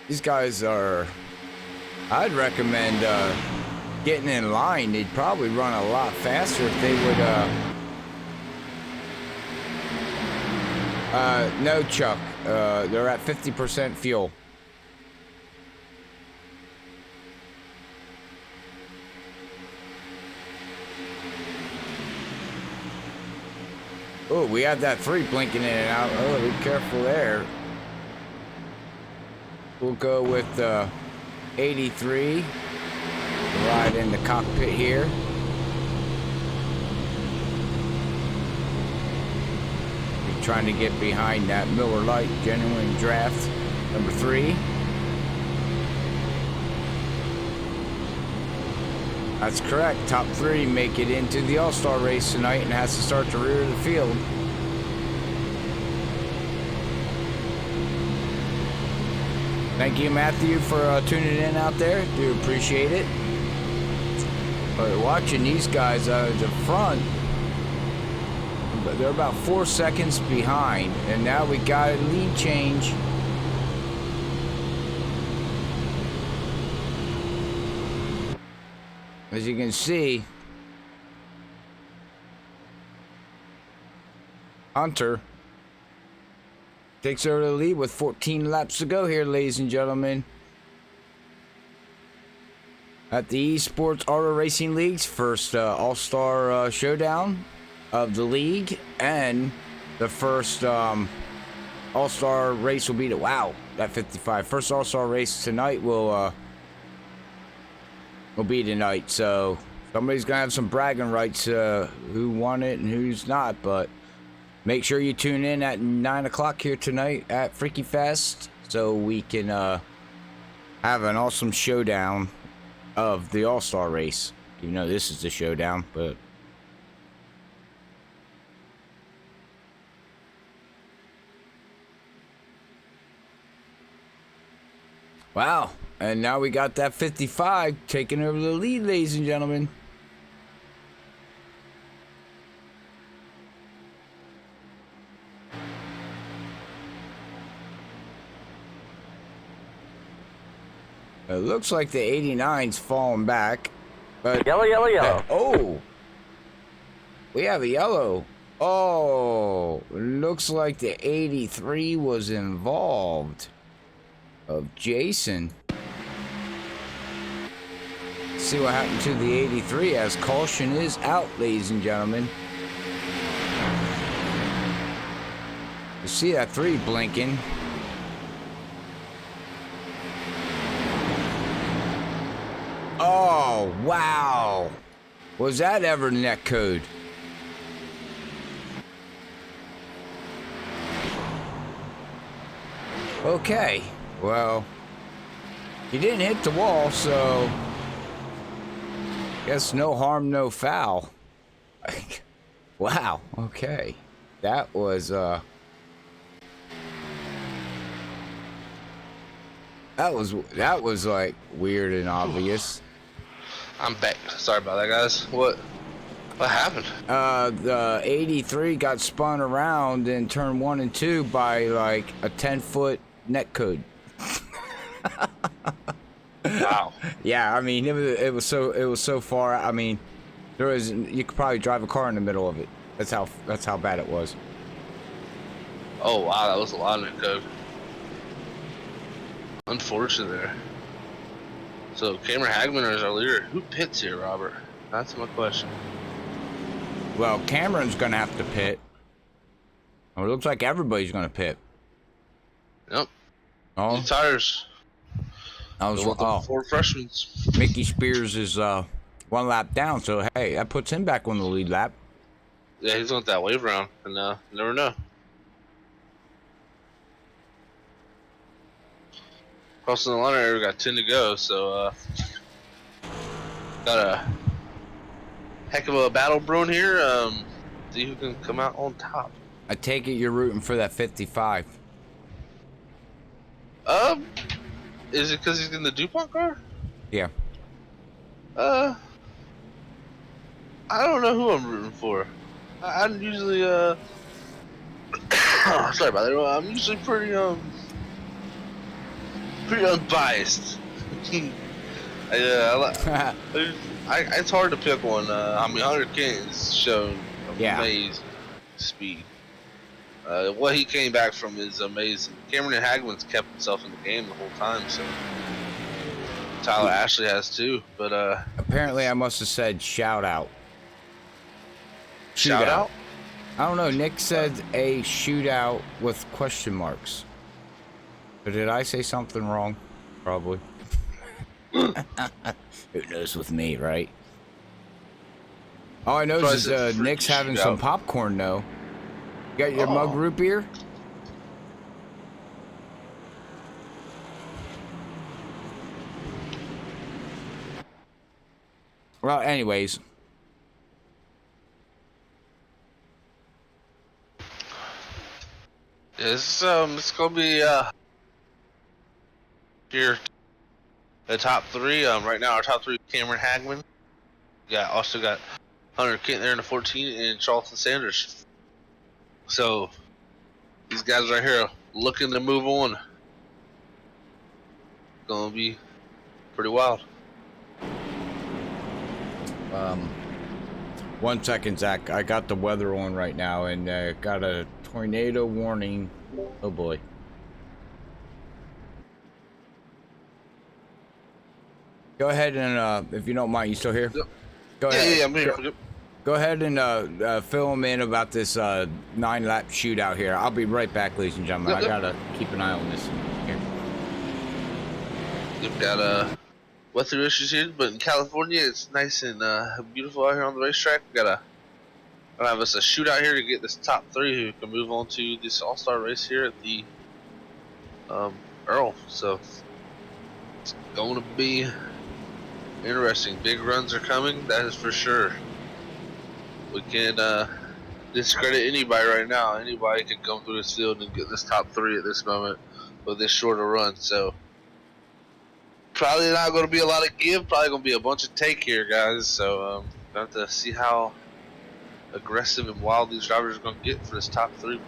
These guys are... I'd recommend getting in line. They'd probably run a lot faster if they would... no, Chuck. They're at 50% fuel. Oh, we had that 3 blinking in and out. Oh, be careful there. We'll go with 83. Right in the cockpit here. Trying to get behind that Miller Lite genuine draft number 3. That's correct. Top 3 make it into the All-Star race tonight and has to start the rear of the field. Thank you, Matthew, for tuning in out there. Do appreciate it. But watching these guys out at the front, they're about 4 seconds behind, and now we got a lead change. As you can see, Hunter takes over the lead with 14 laps to go here, ladies and gentlemen. At the eSports Auto Racing League's first All-Star Showdown of the league, and the first All-Star race will be the, wow, that 55. First All-Star race tonight will be tonight, so somebody's gonna have some bragging rights who won it and who's not, but make sure you tune in at 9 o'clock here tonight at Freaky Fest so we can have an awesome showdown of the All-Star race. You know this is the showdown, but wow. And now we got that 55 taking over the lead, ladies and gentlemen. It looks like the 89's falling back. But Yellow. oh, we have a yellow. Oh, looks like the 83 was involved of Jason. See what happened to the 83 as caution is out, ladies and gentlemen. You see that 3 blinking. Oh, wow. Was that ever net code? Okay, well, he didn't hit the wall, so guess no harm, no foul. Wow, okay. That was that was like weird and obvious. I'm back. Sorry about that, guys. What happened? The 83 got spun around in turn 1 and 2 by like a 10-foot net code. Wow. Yeah, I mean it was so far. I mean, you could probably drive a car in the middle of it. That's how bad it was. Oh wow, that was a lot of net code. Unfortunate there. So Cameron Hagman is our leader. Who pits here, Robert? That's my question. Well, Cameron's gonna have to pit. Well, it looks like everybody's gonna pit. Yep. Oh, New tires. I was 4 freshmen. Mickey Spears is 1 lap down, so hey, that puts him back on the lead lap. Yeah, he's on that wave round, and you never know. Crossing the line area, we got 10 to go, so got a heck of a battle brewing here. See who can come out on top. I take it you're rooting for that 55. Is it because he's in the DuPont car? Yeah. I don't know who I'm rooting for. I'm usually sorry about that. I'm usually pretty unbiased. It's hard to pick one. I mean, Hunter Kent's shown amazing speed. What he came back from is amazing. Cameron Hagman's kept himself in the game the whole time, so Tyler Ashley has too. But apparently, I must have said shout out. Shout out? I don't know. Nick said a shootout with question marks. But did I say something wrong? Probably. Who knows with me, right? All I know is Nick's having some popcorn, though. You got your mug root beer? Well, anyways. It's gonna be here the top three. Right now our top three: Cameron Hagman. Also got Hunter Kent there in the 14, and Charlton Sanders. So these guys right here are looking to move on. Gonna be pretty wild. 1 second, Zach. I got the weather on right now, and got a tornado warning. Oh boy. Go ahead and, if you don't mind, you still here? Yep. Go ahead. Yeah, I'm here. Yep. Go ahead and fill them in about this 9-lap shootout here. I'll be right back, ladies and gentlemen. Yep. I gotta keep an eye on this here. You've got weather issues here, but in California it's nice and beautiful out here on the racetrack. We gotta have us a shootout here to get this top three who can move on to this all-star race here at the Earl. So it's going to be interesting. Big runs are coming, that is for sure. We can't discredit anybody right now. Anybody can come through this field and get this top three at this moment with this shorter run. So probably not going to be a lot of give. Probably going to be a bunch of take here, guys. So have to see how aggressive and wild these drivers are going to get for this top three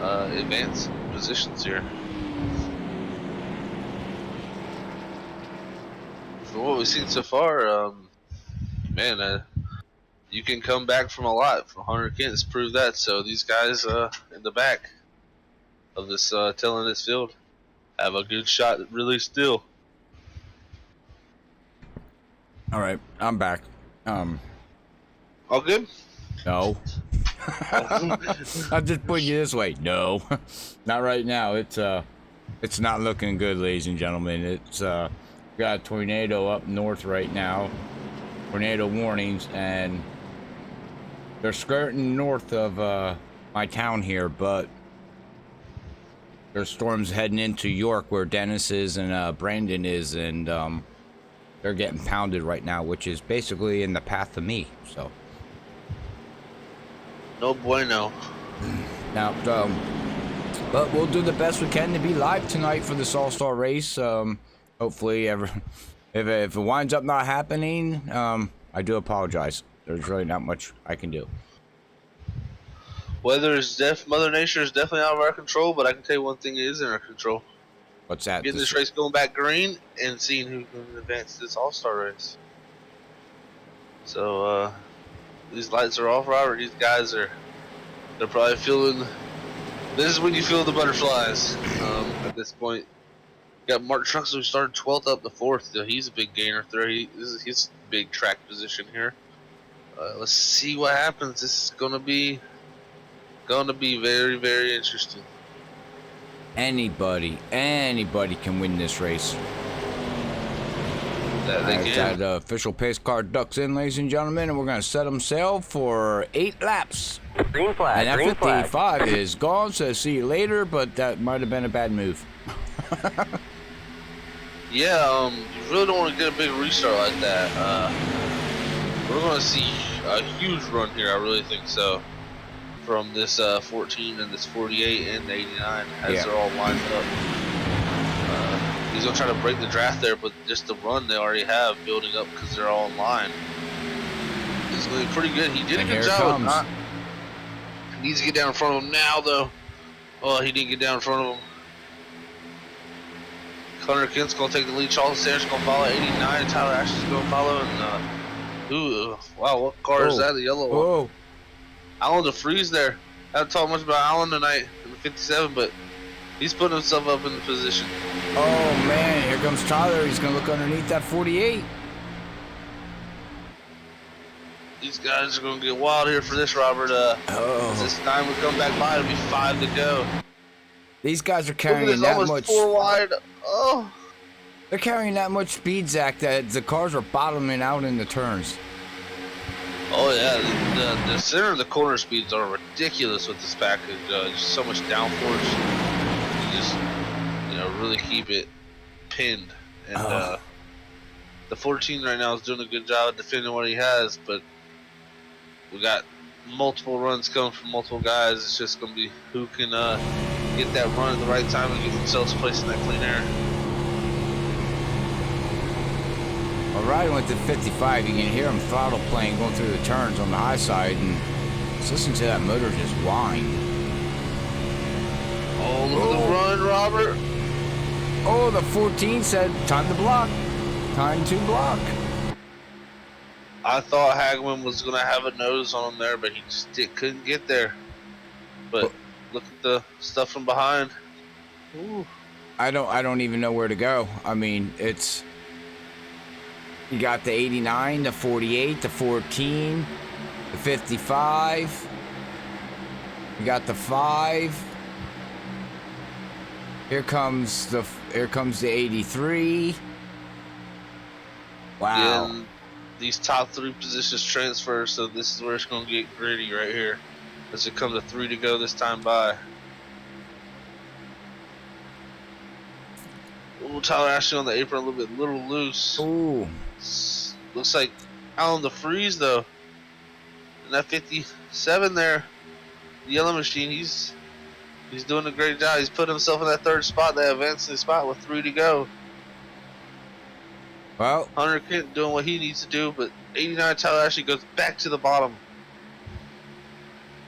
advanced positions here. From what we've seen so far, man, you can come back from a lot. From Hunter Kent has proved that. So these guys in the back of this telling this field have a good shot really still. All right, I'm back. All good? No. I'll just put you this way. No, not right now. It's not looking good, ladies and gentlemen. It's got a tornado up north right now. Tornado warnings, and they're skirting north of my town here, but there's storms heading into York where Dennis is and Brandon is, and they're getting pounded right now, which is basically in the path of me. So no bueno. now, but we'll do the best we can to be live tonight for this all-star race. Hopefully, if it winds up not happening, I do apologize. There's really not much I can do. Weather is Mother Nature is definitely out of our control, but I can tell you one thing is in our control. What's that? Getting this race going back green and seeing who can advance this all-star race. So these lights are off, Robert. These guys they're probably feeling. This is when you feel the butterflies. At this point, got Mark Truxell who started 12th up to 4th. He's a big gainer there. This is his big track position here. Let's see what happens. This is gonna be very, very interesting. Anybody can win this race. That That official pace car ducks in, ladies and gentlemen, and we're going to set them sail for 8 laps. Green flag, And green flag. F55 is gone, so see you later, but that might have been a bad move. Yeah, you really don't want to get a big restart like that. We're going to see a huge run here, I really think so, from this 14 and this 48 and the 89 as they're all lined up. He's going to try to break the draft there, but just the run they already have building up because they're all in line. It's going to be pretty good. He did a good job. He needs to get down in front of him now, though. Oh, he didn't get down in front of him. Hunter Kent's going to take the lead. Charles Sayers going to follow. 89. Tyler Ash is going to follow. And, ooh, wow, what car is that? The yellow one. Alan DeFreeze there. I haven't talked much about Alan tonight in the 57, but he's putting himself up in the position. Oh, man, here comes Tyler. He's going to look underneath that 48. These guys are going to get wild here for this, Robert. As this time we come back by, it'll be 5 to go. These guys are carrying that much. 4 wide. Oh. They're carrying that much speed, Zach, that the cars are bottoming out in the turns. Oh yeah, the center of the corner speeds are ridiculous with this package. Just so much downforce. You just really keep it pinned, and The 14 right now is doing a good job of defending what he has, but we got multiple runs coming from multiple guys. It's just going to be who can get that run at the right time and get themselves placed in that clean air. Well, riding with the 55, you can hear him throttle playing going through the turns on the high side, and just listen to that motor just whine. Oh, look at the run, Robert. Oh, the 14 said, time to block. Time to block. I thought Hagman was going to have a nose on him there, but he just couldn't get there. But look at the stuff from behind. Ooh. I don't even know where to go. I mean, it's... You got the 89, the 48, the 14, the 55. You got the 5. Here comes the 83. Wow. Yeah, these top 3 positions transfer, so this is where it's going to get gritty right here. As it comes to 3 to go this time by. Ooh, Tyler Ashley on the apron a little loose. Ooh. Looks like Alan DeFreeze though. And that 57 there, the yellow machine, he's doing a great job. He's put himself in that 3rd spot, that advancing spot with 3 to go. Well, Hunter Kent doing what he needs to do, but 89 Tyler Ashley goes back to the bottom.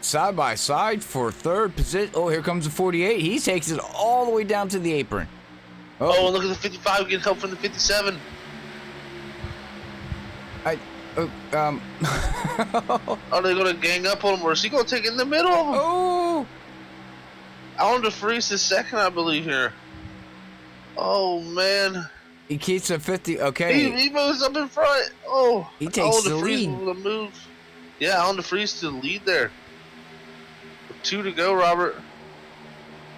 side by side for 3rd position. Oh, here comes the 48. He takes it all the way down to the apron. Oh, and look at the 55 getting help from the 57. Are they gonna gang up on him, or is he gonna take it in the middle of him? Oh! Alan DeFreeze is 2nd, I believe, here. Oh man. He keeps a 50. Okay. He moves up in front. Oh. He takes the DeFreeze lead. able to move. Yeah, Alan DeFreeze to the lead there. With 2 to go, Robert.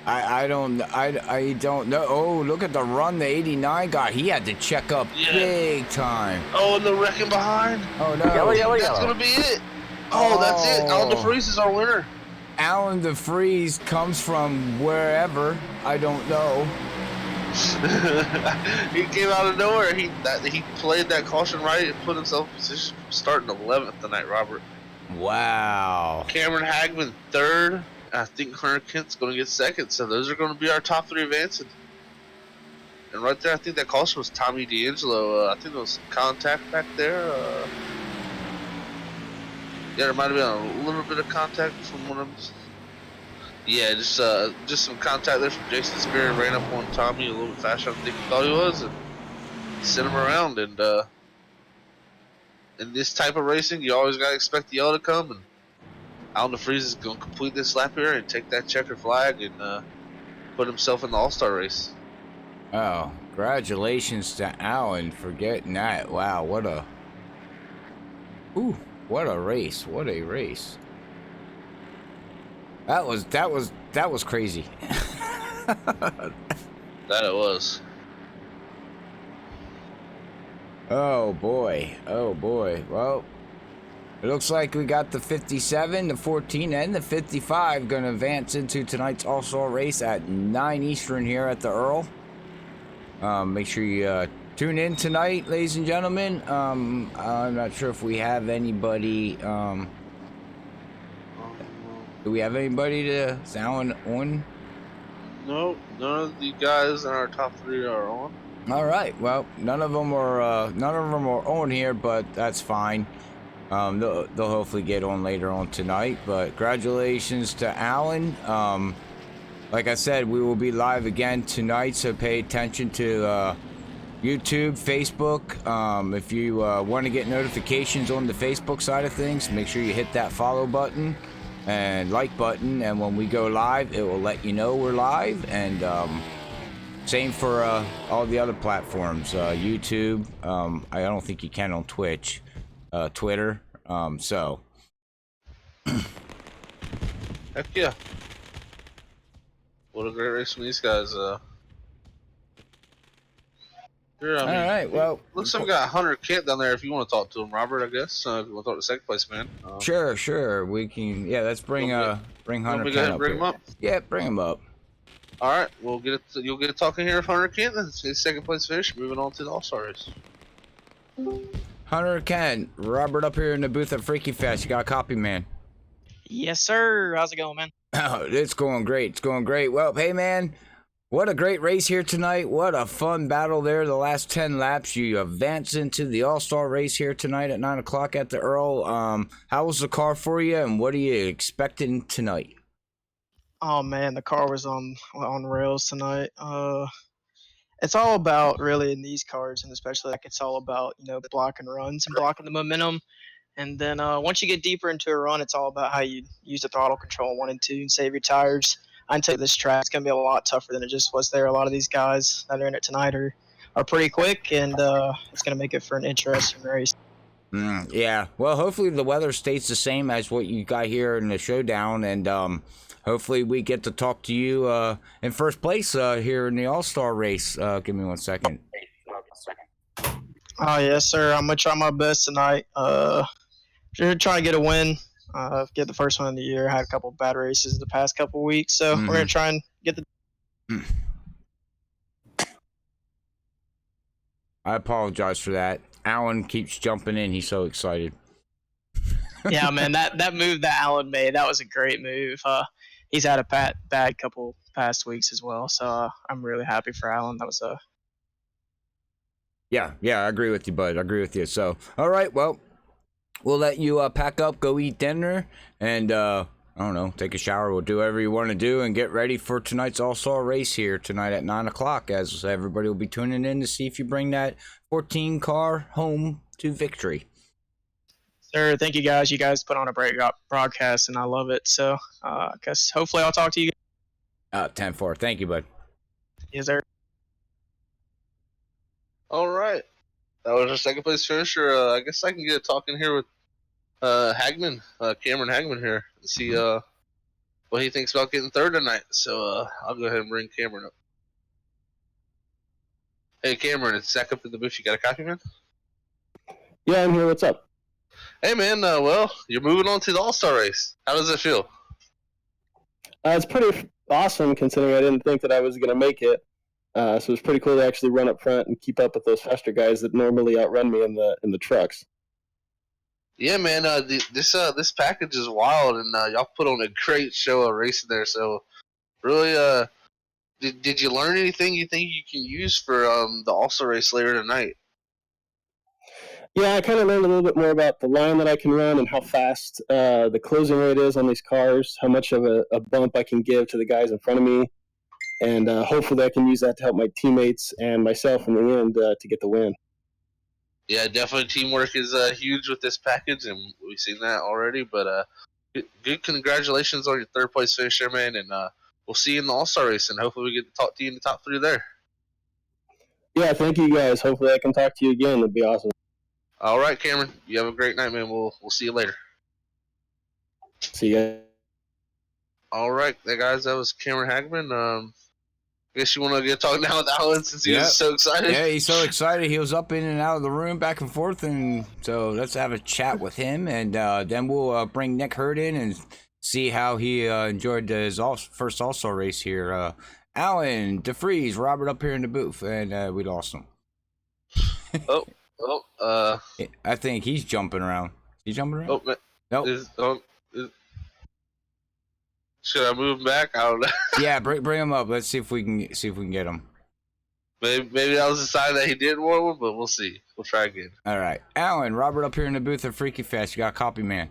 I don't know. Oh, look at the run the 89 got. He had to check up big time. Oh, and the wrecking behind. Oh no. That's gonna be it. Oh, that's it. Alan DeFreeze is our winner. Alan DeFreeze comes from wherever. I don't know. He came out of nowhere. He played that caution right and put himself in position starting 11th tonight, Robert. Wow. Cameron Hagman 3rd. I think Hunter Kent's going to get 2nd. So those are going to be our top 3 advancing. And right there, I think that caution was Tommy D'Angelo. I think there was some contact back there. Yeah, there might have been a little bit of contact from one of them. Yeah, just some contact there from Jason Spear. Ran up on Tommy a little bit faster than I think he thought he was, and sent him around. And in this type of racing, you always got to expect the yellow to come. And Alan DeFreeze is going to complete this lap here and take that checkered flag and put himself in the All-Star race. Oh, congratulations to Alan for getting that. Wow, what a race. What a race. That was crazy. That it was. Oh boy. Well, it looks like we got the 57, the 14, and the 55 going to advance into tonight's All-Star race at 9 Eastern here at the Earl. Make sure you tune in tonight, ladies and gentlemen. I'm not sure if we have anybody. Do we have anybody to sound on? No, none of the guys in our top 3 are on. All right. Well, none of them are on here, but that's fine. They'll hopefully get on later on tonight. But congratulations to Alan. Like I said, we will be live again tonight, so pay attention to YouTube, Facebook. If you want to get notifications on the Facebook side of things, make sure you hit that follow button and like button, and when we go live, it will let you know we're live. And same for all the other platforms, YouTube. I don't think you can on Twitch, Twitter. So Heck yeah. What a great race from these guys. Here, all right, well, looks like we got Hunter Kent down there if you want to talk to him, Robert, I guess. If you want to talk to 2nd place, man. Sure. We can. Yeah, let's bring Hunter Kent up. Bring him up. Yeah, bring him up. All right, you'll get a talking here of Hunter Kent. His 2nd place finish. Moving on to the All-Star race. Hunter Kent, Robert up here in the booth at Freaky Fest. You got a copy, man? Yes, sir. How's it going, man? Oh, it's going great. It's going great. Well, hey, man, what a great race here tonight. What a fun battle there. The last 10 laps, you advance into the All-Star race here tonight at 9 o'clock at the Earl. How was the car for you, and what are you expecting tonight? Oh man, the car was on rails tonight. It's all about really in these cars, and especially like it's all about blocking runs and blocking the momentum. And then once you get deeper into a run, it's all about how you use the throttle control 1 and 2 and save your tires. I can tell you this track is gonna be a lot tougher than it just was there. A lot of these guys that are in it tonight are pretty quick, and it's gonna make it for an interesting race. Yeah, well, hopefully the weather stays the same as what you got here in the Showdown, and hopefully we get to talk to you in first place here in the All-Star race. Give me 1 second. Oh yes, sir. I'm gonna try my best tonight. Just trying to get a win. Get the first one of the year. I had a couple of bad races the past couple of weeks, so we're gonna try and get the. I apologize for that. Alan keeps jumping in. He's so excited. Yeah, man, that move that Alan made, that was a great move. He's had a bad couple past weeks as well, so I'm really happy for Alan. That was a. Yeah, I agree with you, bud. I agree with you. So, all right, well, we'll let you pack up, go eat dinner, and I don't know, take a shower. We'll do whatever you want to do and get ready for tonight's All-Star race here tonight at 9 o'clock, as everybody will be tuning in to see if you bring that 14 car home to victory. Sir, thank you guys. You guys put on a great broadcast, and I love it. So, I guess hopefully I'll talk to you. 10-4. Thank you, bud. Yes, sir. All right. That was our second place finisher. I guess I can get a talk in here with Hagman, Cameron Hagman here, to see what he thinks about getting third tonight. So I'll go ahead and bring Cameron up. Hey, Cameron, it's Zach up in the booth. You got a copy, man? Yeah, I'm here. What's up? Hey, man. Well, you're moving on to the All-Star race. How does it feel? It's pretty awesome considering I didn't think that I was going to make it. So it's pretty cool to actually run up front and keep up with those faster guys that normally outrun me in the trucks. Yeah, man. This package is wild, and y'all put on a great show of racing there. So, really, did you learn anything you think you can use for the All-Star race later tonight? Yeah, I kind of learned a little bit more about the line that I can run and how fast the closing rate is on these cars, how much of a bump I can give to the guys in front of me, and hopefully I can use that to help my teammates and myself in the end to get the win. Yeah, definitely teamwork is huge with this package, and we've seen that already. But good congratulations on your third place finish there, man, and we'll see you in the All-Star race, and hopefully we get to talk to you in the top three there. Yeah, thank you guys. Hopefully I can talk to you again. That'd be awesome. All right, Cameron, you have a great night, man. We'll see you later. See you guys. All right, guys, that was Cameron Hagman. I guess you want to get talking now with Alan since he was so excited. Yeah, he's so excited. He was up in and out of the room, back and forth, and so let's have a chat with him, and then we'll bring Nick Hurd in and see how he enjoyed his first All-Star race here. Alan, DeFreeze, Robert up here in the booth, and we lost him. I think he's jumping around. He jumping around? Oh, man. Nope. Should I move him back? I don't know. Yeah, bring him up. Let's see if we can get him. Maybe that was a sign that he didn't want one, but we'll see. We'll try again. All right, Alan, Robert up here in the booth at Freaky Fest. You got a copy, man.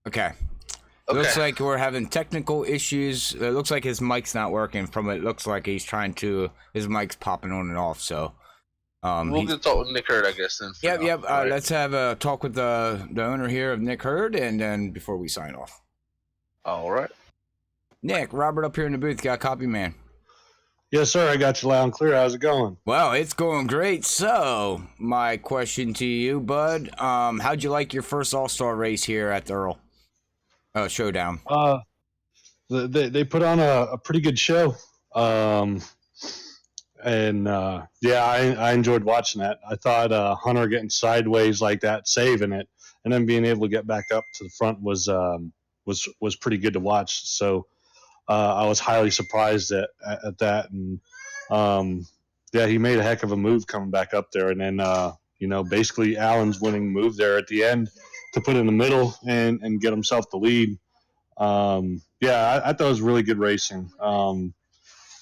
Okay. Looks like we're having technical issues. It looks like his mic's not working. From it looks like his mic's popping on and off. So. We'll get to talk with Nick Hurd, I guess, then. Yep. Right. Let's have a talk with the owner here of Nick Hurd, and then before we sign off. All right. Nick, Robert up here in the booth, got a copy, man. Yes, sir. I got you loud and clear. How's it going? Well, it's going great. So, my question to you, bud, how'd you like your first All-Star race here at the Earl Showdown? They put on a pretty good show. And I enjoyed watching that. I thought Hunter getting sideways like that, saving it, and then being able to get back up to the front was pretty good to watch. So I was highly surprised at that. And yeah, he made a heck of a move coming back up there. And then, basically Allen's winning move there at the end to put in the middle and get himself the lead. Yeah, I thought it was really good racing.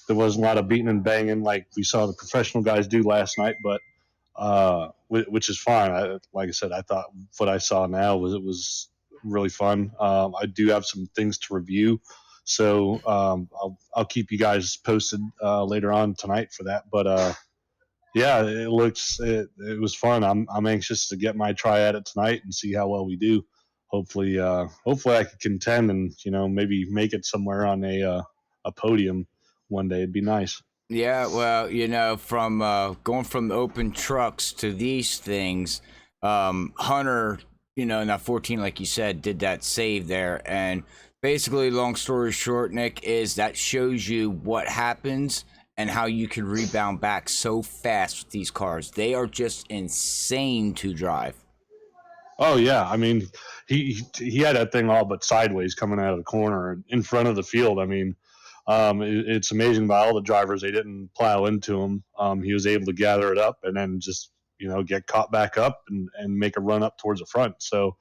There wasn't a lot of beating and banging like we saw the professional guys do last night, but which is fine. Like I said, I thought what I saw now was really fun. I do have some things to review, so I'll keep you guys posted later on tonight for that. But yeah, it was fun. I'm anxious to get my try at it tonight and see how well we do. Hopefully I could contend and maybe make it somewhere on a podium one day. It'd be nice. Yeah, well, from going from the open trucks to these things, Hunter, in that 14, like you said, did that save there. And basically, long story short, Nick, is that shows you what happens and how you can rebound back so fast with these cars. They are just insane to drive. Oh yeah, I mean, he had that thing all but sideways coming out of the corner in front of the field. I mean, it's amazing by all the drivers they didn't plow into him. He was able to gather it up and then just get caught back up and make a run up towards the front. So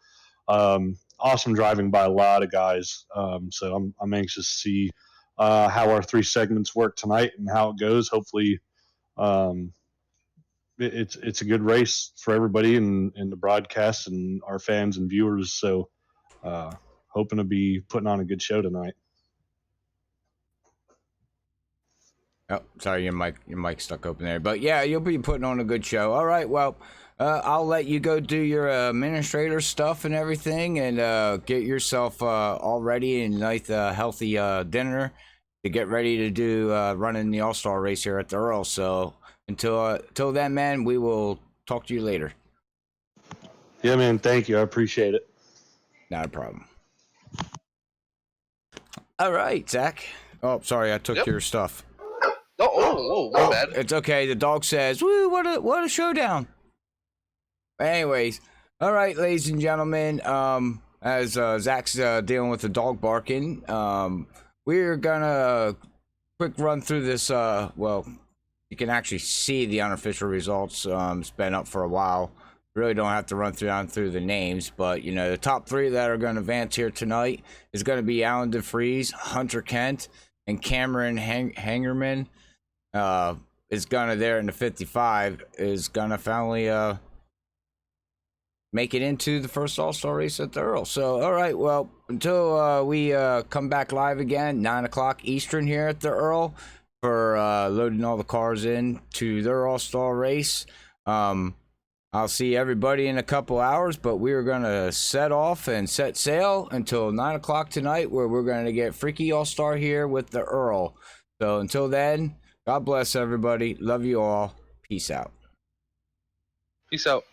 awesome driving by a lot of guys. So I'm anxious to see how our 3 segments work tonight and how it goes. Hopefully, it's a good race for everybody in the broadcast and our fans and viewers. So hoping to be putting on a good show tonight. Oh, sorry, your mic stuck open there. But yeah, you'll be putting on a good show. All right, well, I'll let you go do your administrator stuff and everything, and get yourself all ready and nice, healthy dinner to get ready to do running the All-Star race here at the Earl. So until then, man, we will talk to you later. Yeah, man. Thank you. I appreciate it. Not a problem. All right, Zach. Oh, sorry, I took your stuff. My bad. It's okay. The dog says, "Woo! What a showdown!" Anyways, all right, ladies and gentlemen. As Zach's dealing with the dog barking, we're gonna quick run through this. Well, you can actually see the unofficial results. It's been up for a while. Really don't have to run through the names, but the top 3 that are going to advance here tonight is going to be Alan DeFries, Hunter Kent, and Cameron Hangerman. Is gonna there in the 55 is gonna finally make it into the first All-Star race at the Earl. So all right, well, until we come back live again 9:00 Eastern here at the Earl for loading all the cars in to their All-Star race. I'll see everybody in a couple hours, but we're gonna set off and set sail until 9:00 tonight, where we're gonna get Freaky All-Star here with the Earl. So until then, God bless everybody. Love you all. Peace out. Peace out.